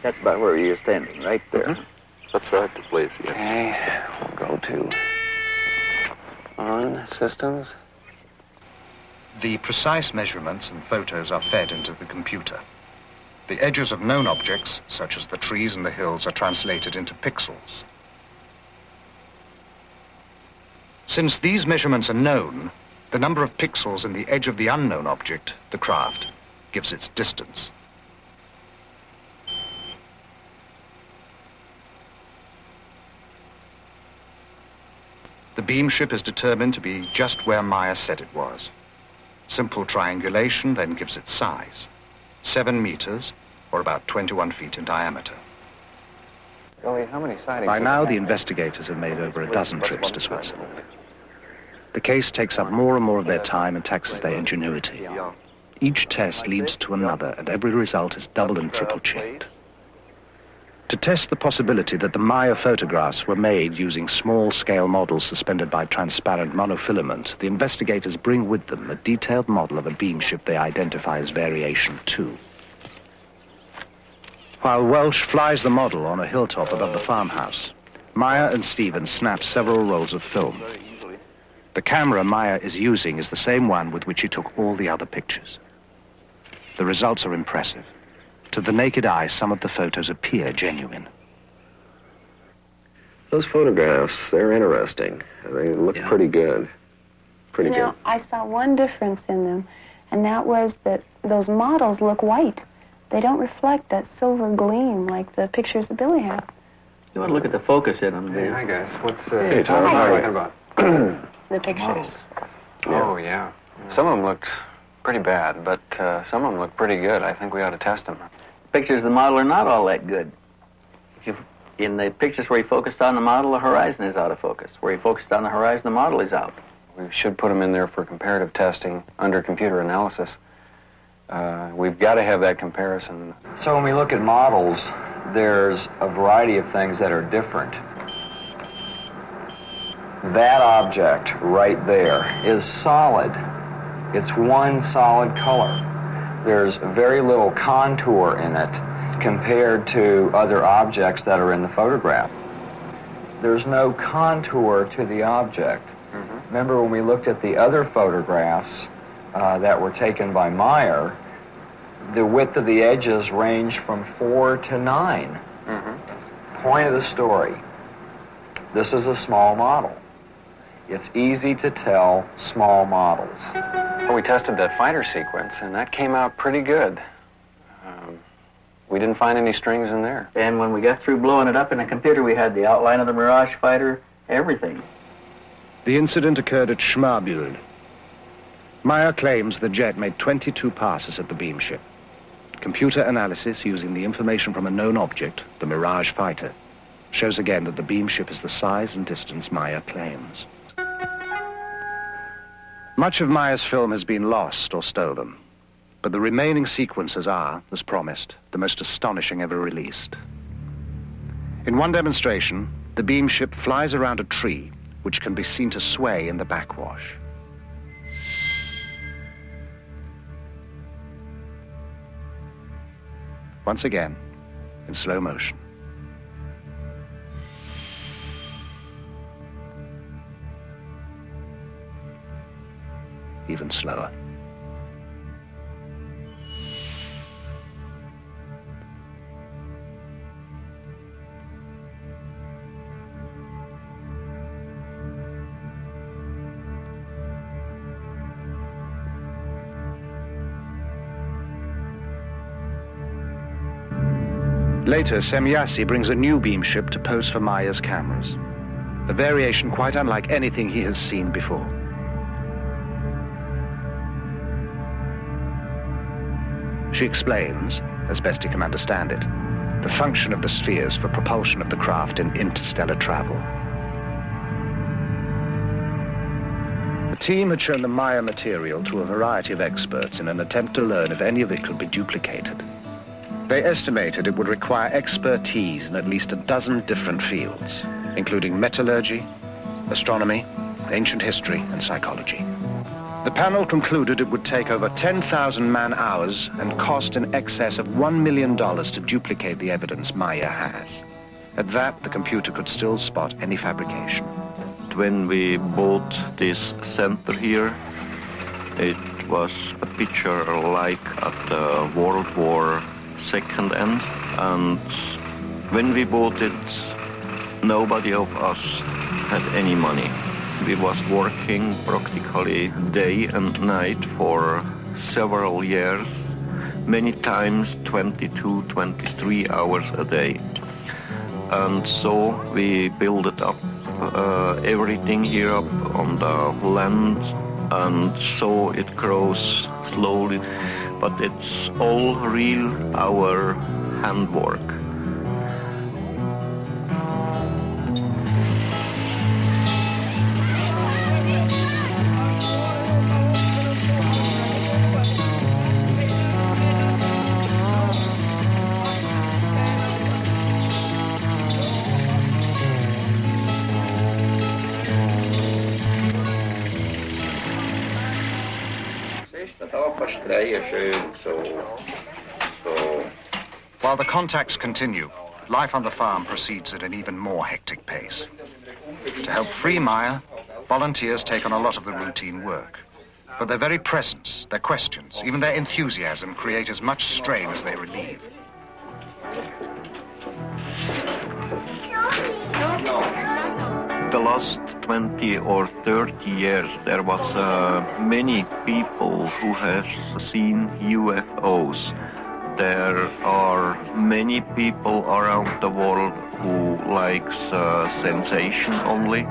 That's about where you're standing, right there. That's right, the place, yes. Okay, we'll go to on systems. The precise measurements and photos are fed into the computer. The edges of known objects, such as the trees and the hills, are translated into pixels. Since these measurements are known, the number of pixels in the edge of the unknown object, the craft, gives its distance. The beam ship is determined to be just where Meyer said it was. Simple triangulation then gives its size, 7 meters, or about 21 feet in diameter. Billy, how many sightings? By now, the investigators have made over a dozen trips to Switzerland. The case takes up more and more of their time and taxes their ingenuity. Each test leads to another, and every result is double and triple checked. To test the possibility that the Meyer photographs were made using small-scale models suspended by transparent monofilament, the investigators bring with them a detailed model of a beam ship they identify as Variation 2. While Welsh flies the model on a hilltop above the farmhouse, Meyer and Stevens snap several rolls of film. The camera Meyer is using is the same one with which he took all the other pictures. The results are impressive. To the naked eye, some of the photos appear genuine. Those photographs, they're interesting. They look pretty good. Pretty good. I saw one difference in them, and that was that those models look white. They don't reflect that silver gleam like the pictures that Billy had. You want to look at the focus in them, Dave? Hi, guys. What's Hey, Tom, what are you talking about? The pictures. Oh, yeah. Some of them looked pretty bad, but some of them look pretty good. I think we ought to test them. Pictures of the model are not all that good. In the pictures where he focused on the model, the horizon is out of focus. Where he focused on the horizon, the model is out. We should put them in there for comparative testing under computer analysis. We've got to have that comparison. So when we look at models, there's a variety of things that are different. That object right there is solid. It's one solid color. There's very little contour in it compared to other objects that are in the photograph. There's no contour to the object. Remember when we looked at the other photographs that were taken by Meyer, the width of the edges ranged from 4 to 9. Point of the story, this is a small model. It's easy to tell small models. Well, we tested that fighter sequence, and that came out pretty good. We didn't find any strings in there. And when we got through blowing it up in the computer, we had the outline of the Mirage fighter, everything. The incident occurred at Schmarbühl. Meyer claims the jet made 22 passes at the beam ship. Computer analysis using the information from a known object, the Mirage fighter, shows again that the beam ship is the size and distance Meyer claims. Much of Meyer's film has been lost or stolen, but the remaining sequences are, as promised, the most astonishing ever released. In one demonstration, the beam ship flies around a tree, which can be seen to sway in the backwash. Once again, in slow motion. Even slower. Later, Semyasi brings a new beam ship to pose for Meier's cameras, a variation quite unlike anything he has seen before. She explains, as best he can understand it, the function of the spheres for propulsion of the craft in interstellar travel. The team had shown the Meier material to a variety of experts in an attempt to learn if any of it could be duplicated. They estimated it would require expertise in at least a dozen different fields, including metallurgy, astronomy, ancient history, and psychology. The panel concluded it would take over 10,000 man-hours and cost in excess of $1 million to duplicate the evidence Meyer has. At that, the computer could still spot any fabrication. When we bought this center here, it was a picture like at the World War II end, and when we bought it, nobody of us had any money. We was working practically day and night for several years, many times 22, 23 hours a day. And so we built it up, everything here up on the land, and so it grows slowly, but it's all real, our handwork. While the contacts continue, life on the farm proceeds at an even more hectic pace. To help free Meyer, volunteers take on a lot of the routine work. But their very presence, their questions, even their enthusiasm create as much strain as they relieve. The last 20 or 30 years, there was many people who have seen UFOs. There are many people around the world who likes sensation only.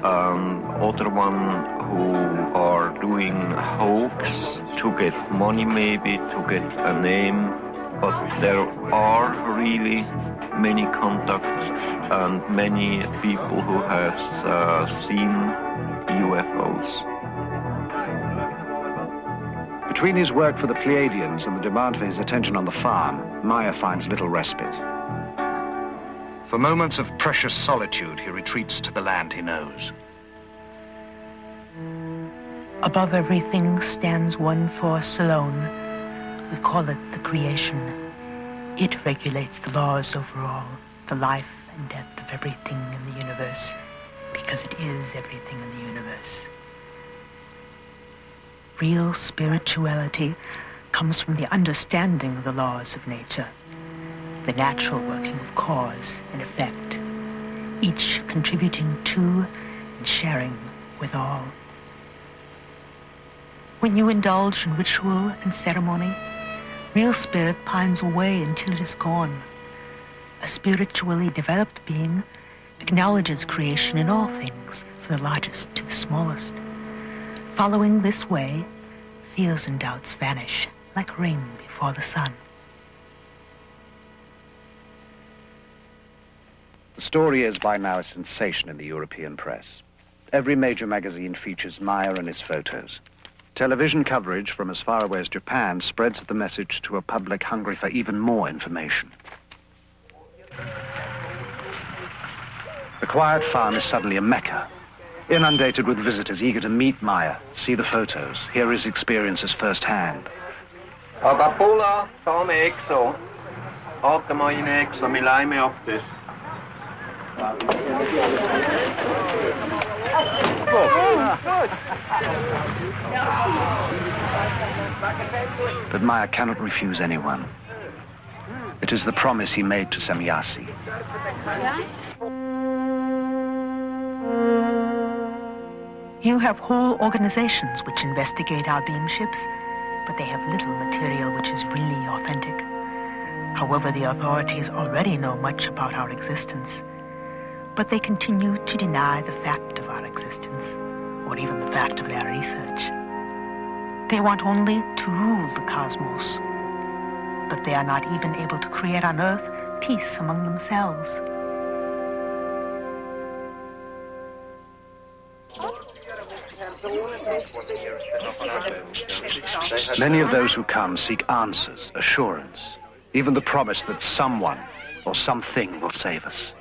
Other one who are doing hoax to get money, maybe to get a name. But there are really many contacts and many people who have seen UFOs. Between his work for the Pleiadians and the demand for his attention on the farm, Meyer finds little respite. For moments of precious solitude, he retreats to the land he knows. Above everything stands one force alone. We call it the creation. It regulates the laws over all, the life and death of everything in the universe, because it is everything in the universe. Real spirituality comes from the understanding of the laws of nature, the natural working of cause and effect, each contributing to and sharing with all. When you indulge in ritual and ceremony, real spirit pines away until it is gone. A spiritually developed being acknowledges creation in all things, from the largest to the smallest. Following this way, fears and doubts vanish like rain before the sun. The story is by now a sensation in the European press. Every major magazine features Meyer and his photos. Television coverage from as far away as Japan spreads the message to a public hungry for even more information. The quiet farm is suddenly a mecca, inundated with visitors eager to meet Meyer, see the photos, hear his experiences firsthand. Agapula, come exo. Warte mal in extra, wir leimen ab das. But Meyer cannot refuse anyone. It is the promise he made to Semjase. You have whole organizations which investigate our beam ships, but they have little material which is really authentic. However, the authorities already know much about our existence, but they continue to deny the fact of our existence, or even the fact of their research. They want only to rule the cosmos, but they are not even able to create on Earth peace among themselves. Many of those who come seek answers, assurance, even the promise that someone or something will save us.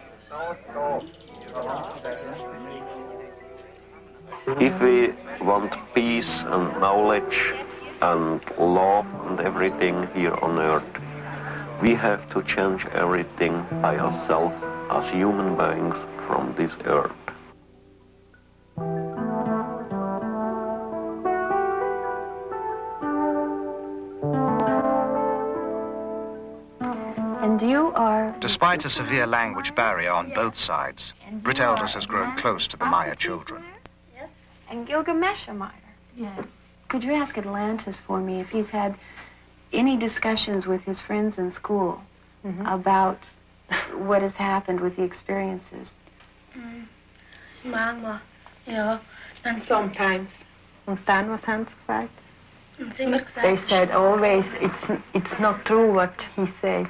If we want peace and knowledge and love and everything here on Earth, we have to change everything by ourselves as human beings from this Earth. And you are... Despite a severe language barrier on both sides, Britt Elders has grown close to the Meyer children. And Gilgamesh Meyer. Yes. Could you ask Atlantis for me if he's had any discussions with his friends in school about what has happened with the experiences? Mama, yeah, and sometimes. And then was haben sie gesagt? They said always it's not true what he said.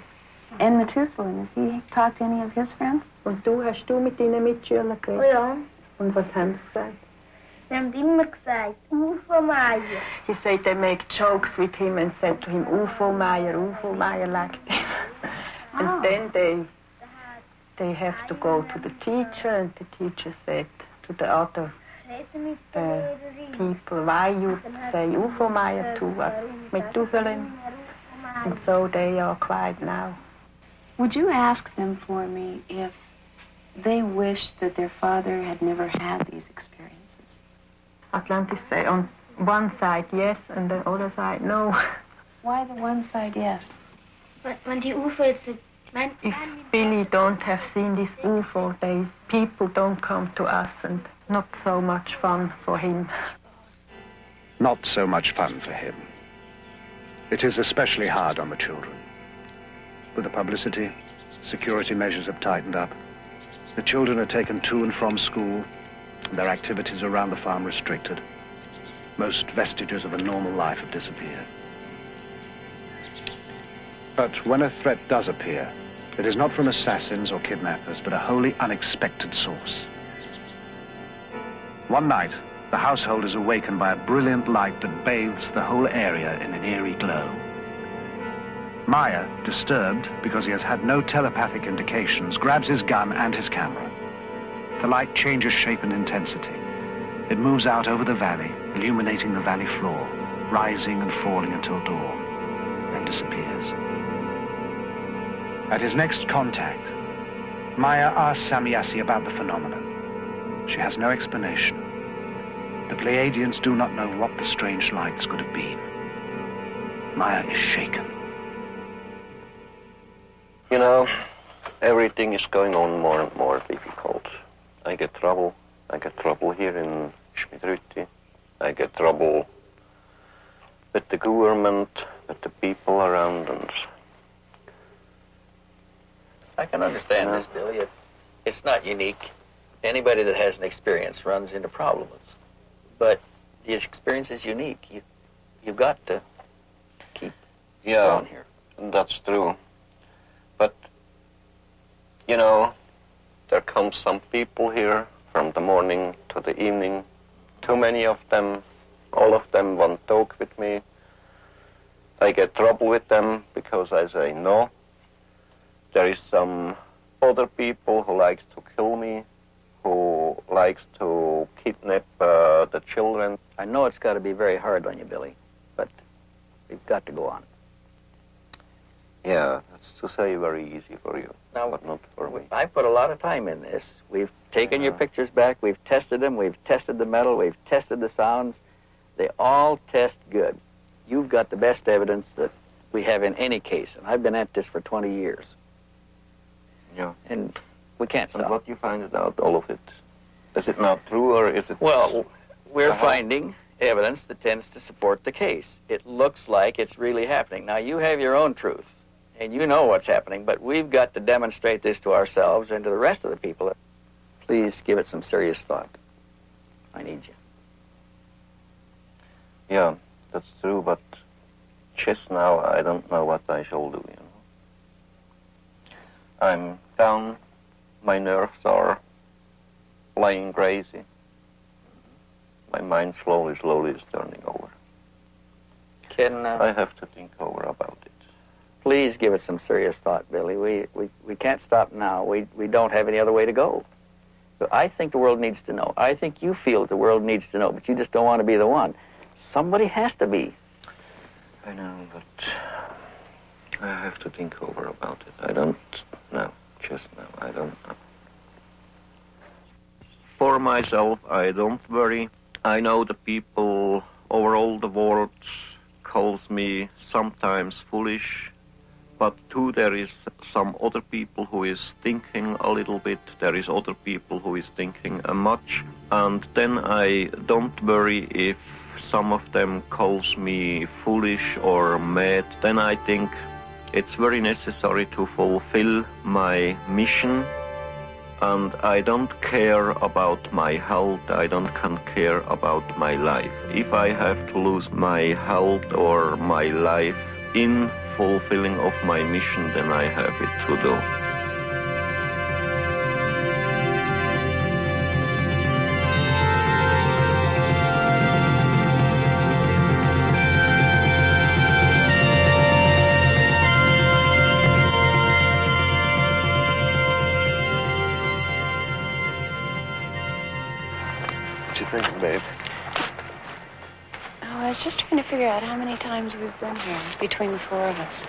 And Methuselah, has he talked to any of his friends? Und hast du mit deinen Mitschülern geredet? Oh ja. Und was haben sie gesagt? Sie haben immer gesagt, UFO Meyer. He said they make jokes with him and said to him, UFO Meyer like this. And then they have to go to the teacher, and the teacher said to the other people, why you say UFO Meyer to Methuselah? And so they are quiet now. Would you ask them for me if they wished that their father had never had these experiences? Atlantis say on one side yes, and the other side no. Why the one side yes? When die UFO jetzt... If Billy don't have seen this UFO, people don't come to us, and not so much fun for him. Not so much fun for him. It is especially hard on the children. With the publicity, security measures have tightened up. The children are taken to and from school, their activities around the farm restricted. Most vestiges of a normal life have disappeared. But when a threat does appear, it is not from assassins or kidnappers, but a wholly unexpected source. One night, the household is awakened by a brilliant light that bathes the whole area in an eerie glow. Meyer, disturbed because he has had no telepathic indications, grabs his gun and his camera. The light changes shape and intensity. It moves out over the valley, illuminating the valley floor, rising and falling until dawn, then disappears. At his next contact, Meyer asks Semjase about the phenomenon. She has no explanation. The Pleiadians do not know what the strange lights could have been. Meyer is shaken. You know, everything is going on more and more difficult. I get trouble. I get trouble here in Schmidrütti. I get trouble with the government, with the people around us. I can understand this, Billy. It's not unique. Anybody that has an experience runs into problems. But the experience is unique. You've got to keep going here. That's true. But, you know, there come some people here from the morning to the evening. Too many of them. All of them want to talk with me. I get trouble with them because I say no. There is some other people who likes to kill me, who likes to kidnap the children. I know it's got to be very hard on you, Billy, but we've got to go on. Yeah, that's to say very easy for you, Now, but not for me. I put a lot of time in this. We've taken your pictures back, we've tested them, we've tested the metal, we've tested the sounds. They all test good. You've got the best evidence that we have in any case, and I've been at this for 20 years. Yeah. And we can't stop. And what you find out, all of it? Is it not true, or is it... Well, we're finding evidence that tends to support the case. It looks like it's really happening. Now, you have your own truth, and you know what's happening, but we've got to demonstrate this to ourselves and to the rest of the people. Please give it some serious thought. I need you. Yeah, that's true, but just now I don't know what I shall do, you know. I'm down, my nerves are playing crazy. My mind slowly is turning over. I have to think over about it. Please give it some serious thought, Billy. We can't stop now. We don't have any other way to go. So I think the world needs to know. I think you feel the world needs to know, but you just don't want to be the one. Somebody has to be. I know, but I have to think over about it. I don't know. Just now, I don't know. For myself, I don't worry. I know the people over all the world calls me sometimes foolish, but too there is some other people who is thinking a little bit. There is other people who is thinking much, and then I don't worry if some of them calls me foolish or mad. Then I think it's very necessary to fulfill my mission, and I don't care about my health, I don't care about my life. If I have to lose my health or my life in fulfilling of my mission, then I have it to do. What you thinking, babe? Oh, I was just trying to figure out how many times we've been here between the four of us.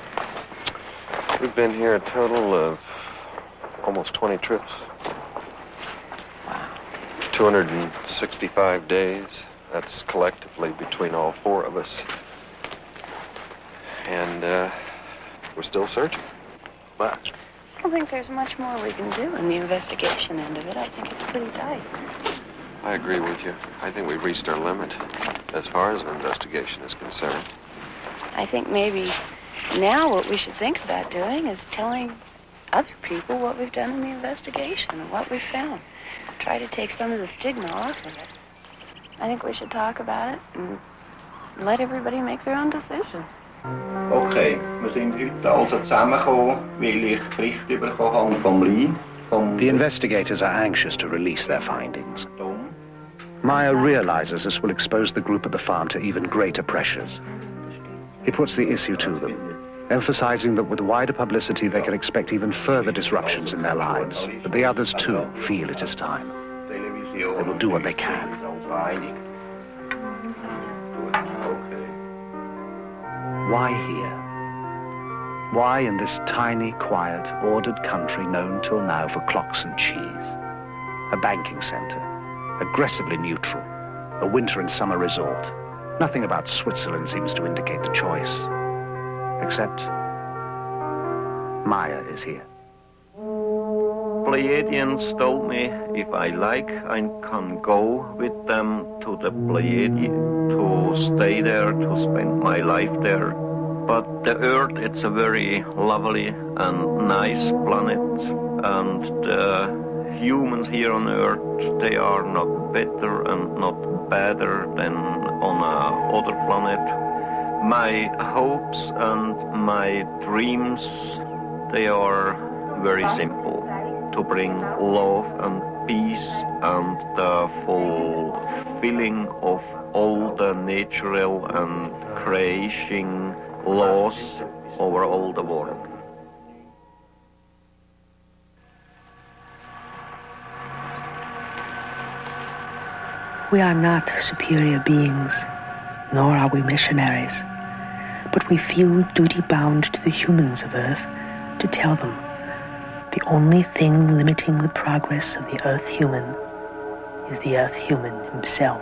We've been here a total of almost 20 trips. Wow. 265 days. That's collectively between all four of us. And we're still searching. But I don't think there's much more we can do in the investigation end of it. I think it's pretty tight. I agree with you. I think we've reached our limit as far as an investigation is concerned. I think maybe now what we should think about doing is telling other people what we've done in the investigation and what we've found. Try to take some of the stigma off of it. I think we should talk about it and let everybody make their own decisions. Okay, wir sind heute also zusammengekommen, weil ich Bericht bekommen habe vom Lee. The investigators are anxious to release their findings. Meyer realizes this will expose the group at the farm to even greater pressures. He puts the issue to them, emphasizing that with wider publicity they can expect even further disruptions in their lives. But the others too feel it is time. They will do what they can. Why here? Why in this tiny, quiet, ordered country known till now for clocks and cheese? A banking center, aggressively neutral, a winter and summer resort. Nothing about Switzerland seems to indicate the choice. Except Meyer is here. Pleiadians told me if I like, I can go with them to the Pleiades, to stay there, to spend my life there. But the Earth, it's a very lovely and nice planet, and the humans here on Earth, they are not better and not better than on another planet. My hopes and my dreams, they are very simple. To bring love and peace and the fulfilling of all the natural and creation laws over all the world. We are not superior beings, nor are we missionaries. but we feel duty-bound to the humans of Earth to tell them the only thing limiting the progress of the Earth human is the Earth human himself.